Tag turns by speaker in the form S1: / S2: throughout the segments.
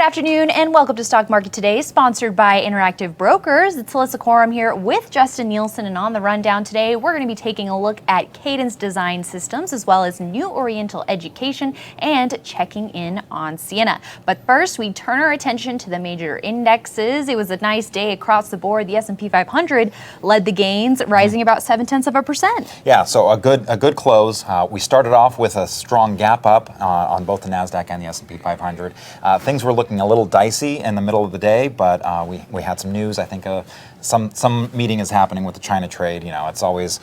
S1: afternoon and welcome to Stock Market Today, sponsored by Interactive Brokers. It's Alyssa Corum here with Justin Nielsen, and on the rundown today, we're going to be taking a look at Cadence Design Systems as well as New Oriental Education and checking in on Siena. But first, we turn our attention to the major indexes. It was a nice day across the board. The S&P 500 led the gains, rising about 0.7%.
S2: Yeah, so a good close. We started off with a strong gap up on both the NASDAQ and the S&P 500. Things were looking a little dicey in the middle of the day, but we had some news. I think some meeting is happening with the China trade. It's always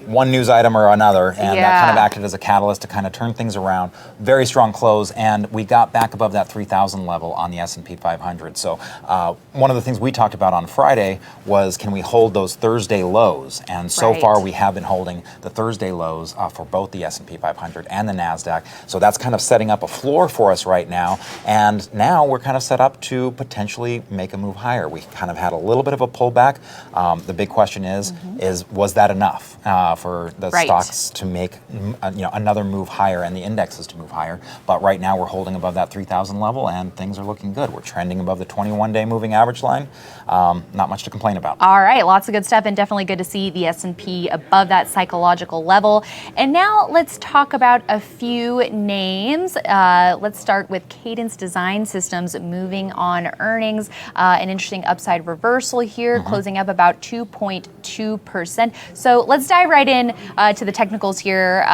S2: one news item or another, and that kind of acted as a catalyst to kind of turn things around. Very strong close, and we got back above that 3,000 level on the S&P 500. So one of the things we talked about on Friday was, can we hold those Thursday lows? And so far we have been holding the Thursday lows for both the S&P 500 and the NASDAQ. So that's kind of setting up a floor for us right now. And now we're kind of set up to potentially make a move higher. We kind of had a little bit of a pullback. The big question is was that enough for the stocks to make another move higher and the indexes to move higher? But right now we're holding above that 3,000 level and things are looking good. We're trending above the 21-day moving average line. Not much to complain about.
S1: All right, lots of good stuff, and definitely good to see the S&P above that psychological level. And now let's talk about a few names. Let's start with Cadence Design Systems moving on earnings. An interesting upside reversal here, closing up about 2.2%. So let's dive right in to the technicals here.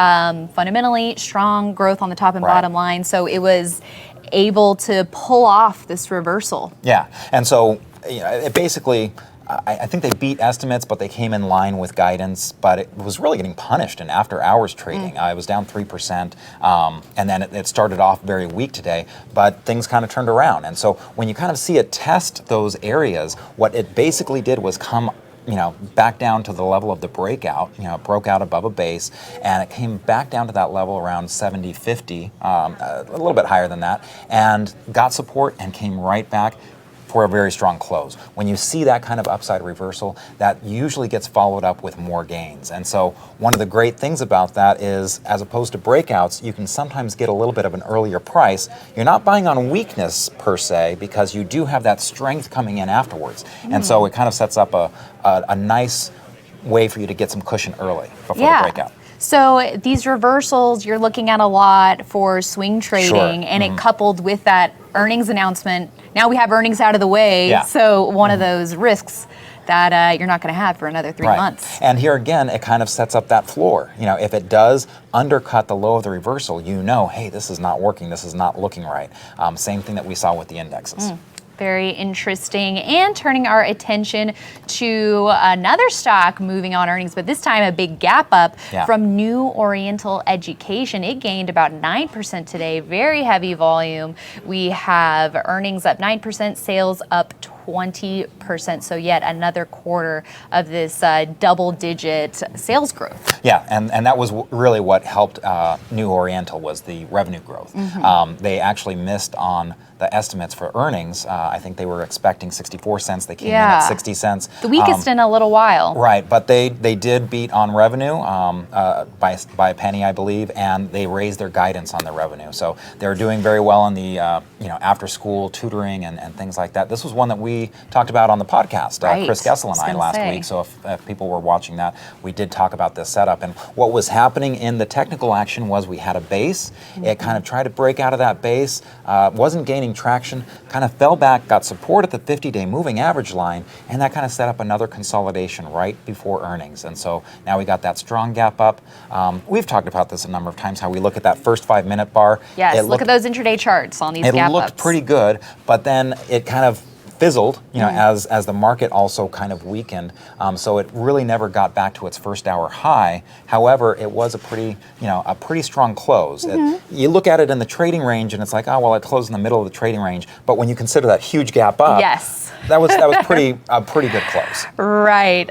S1: Fundamentally, strong growth on the top and bottom line. So it was able to pull off this reversal.
S2: Yeah, and so it basically, I think they beat estimates, but they came in line with guidance. But it was really getting punished in after-hours trading. It was down 3%, and then it started off very weak today. But things kind of turned around, and so when you kind of see it test those areas, what it basically did was come back down to the level of the breakout. It broke out above a base, and it came back down to that level around 70.50, a little bit higher than that, and got support and came right back for a very strong close. When you see that kind of upside reversal, that usually gets followed up with more gains. And so one of the great things about that is, as opposed to breakouts, you can sometimes get a little bit of an earlier price. You're not buying on weakness per se, because you do have that strength coming in afterwards. And so it kind of sets up a nice way for you to get some cushion early before the breakout.
S1: So these reversals you're looking at a lot for swing trading, and it coupled with that earnings announcement. Now we have earnings out of the way, so one of those risks that you're not going to have for another 3 months.
S2: And here again, it kind of sets up that floor. If it does undercut the low of the reversal, hey, this is not working, this is not looking right. Same thing that we saw with the indexes.
S1: Very interesting. And turning our attention to another stock moving on earnings, but this time a big gap up from New Oriental Education. It gained about 9% today, very heavy volume. We have earnings up 9%, sales up 20%. So yet another quarter of this double-digit sales growth.
S2: Yeah, and that was really what helped New Oriental, was the revenue growth. They actually missed on the estimates for earnings. I think they were expecting 64 cents. They came in at 60 cents.
S1: The weakest in a little while.
S2: Right, but they did beat on revenue by a penny, I believe, and they raised their guidance on the revenue. So they're doing very well on the after-school tutoring and things like that. This was one that we talked about on the podcast, Chris Gessel and I last week. So if people were watching that, we did talk about this setup. And what was happening in the technical action was we had a base. It kind of tried to break out of that base, wasn't gaining traction, kind of fell back, got support at the 50-day moving average line, and that kind of set up another consolidation right before earnings. And so now we got that strong gap up. We've talked about this a number of times, how we look at that first 5-minute bar.
S1: Yes, look at those intraday charts on these gap ups.
S2: It looked pretty good, but then it kind of fizzled, as the market also kind of weakened. So it really never got back to its first hour high. However, it was a pretty strong close. You look at it in the trading range, and it's like, oh well, it closed in the middle of the trading range. But when you consider that huge gap up, that was a pretty good close.
S1: Right.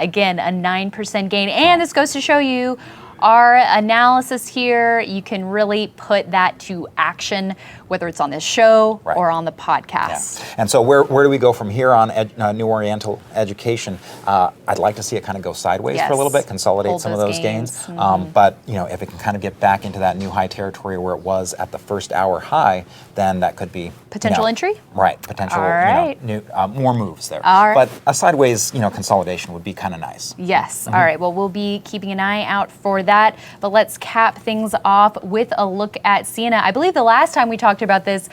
S1: Again, a 9% gain, and this goes to show you our analysis here. You can really put that to action, whether it's on this show
S2: Right.
S1: or on the podcast.
S2: Yeah. And so where do we go from here on New Oriental Education? I'd like to see it kind of go sideways for a little bit, consolidate
S1: Hold
S2: some of
S1: those
S2: those gains.
S1: gains.
S2: But if it can kind of get back into that new high territory where it was at the first hour high, then that could be
S1: Potential entry?
S2: Right, potential.
S1: All right.
S2: New, more moves there.
S1: All right.
S2: But a sideways, consolidation would be kind of nice.
S1: Yes. All right. Well, we'll be keeping an eye out for that. But let's cap things off with a look at Siena. I believe the last time we talked about this,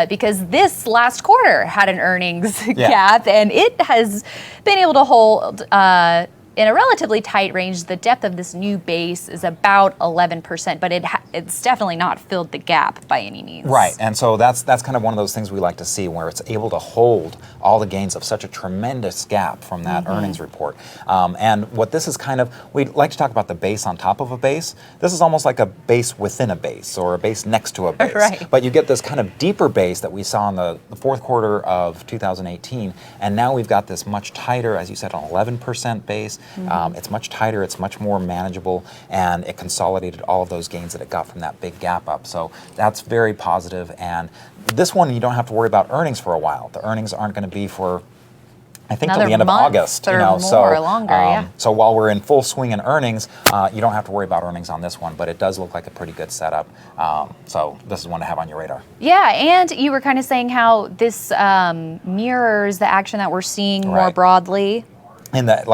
S1: because this last quarter had an earnings cap, and it has been able to hold in a relatively tight range. The depth of this new base is about 11%, but it's definitely not filled the gap by any means.
S2: Right, and so that's kind of one of those things we like to see, where it's able to hold all the gains of such a tremendous gap from that earnings report. And what this is kind of, we like to talk about the base on top of a base. This is almost like a base within a base, or a base next to a base.
S1: Right.
S2: But you get this kind of deeper base that we saw in the fourth quarter of 2018, and now we've got this much tighter, as you said, an 11% base. It's much tighter, it's much more manageable, and it consolidated all of those gains that it got from that big gap up. So that's very positive. And this one, you don't have to worry about earnings for a while. The earnings aren't going to be for, I think, till the end of August.
S1: Or more, longer,
S2: So while we're in full swing in earnings, you don't have to worry about earnings on this one, but it does look like a pretty good setup. So this is one to have on your radar.
S1: Yeah, and you were kind of saying how this mirrors the action that we're seeing more broadly.
S2: In that,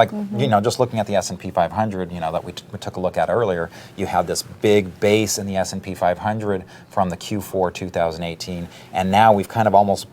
S2: just looking at the S&P 500, that we took a look at earlier, you had this big base in the S&P 500 from the Q4 2018, and now we've kind of almost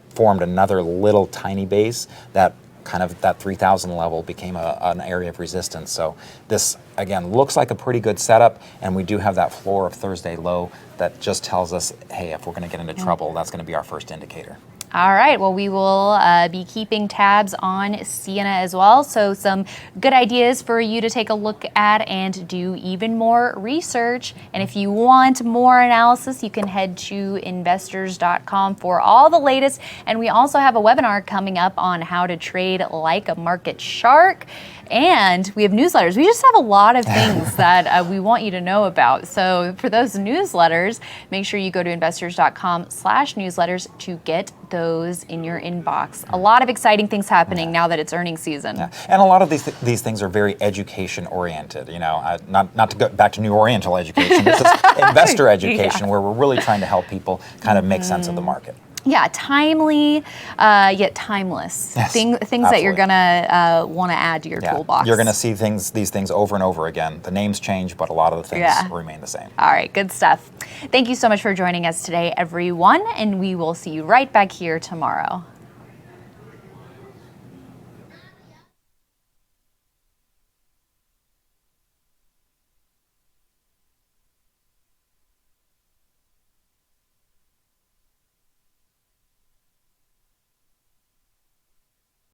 S2: formed another little tiny base that kind of that 3,000 level became an area of resistance. So this, again, looks like a pretty good setup, and we do have that floor of Thursday low that just tells us, hey, if we're going to get into trouble, that's going to be our first indicator.
S1: All right, well, we will be keeping tabs on Siena as well. So some good ideas for you to take a look at and do even more research. And if you want more analysis, you can head to investors.com for all the latest. And we also have a webinar coming up on how to trade like a market shark. And we have newsletters. We just have a lot of things that we want you to know about. So for those newsletters, make sure you go to investors.com/newsletters to get those in your inbox. A lot of exciting things happening now that it's earnings season.
S2: Yeah. And a lot of these things are very education oriented. Not to go back to New Oriental Education. This is investor education, where we're really trying to help people kind of make sense of the market.
S1: Yeah, timely, yet timeless.
S2: Yes,
S1: things that you're gonna want to add to your toolbox.
S2: You're gonna see these things over and over again. The names change, but a lot of the things remain the same.
S1: All right, good stuff. Thank you so much for joining us today, everyone, and we will see you right back here tomorrow.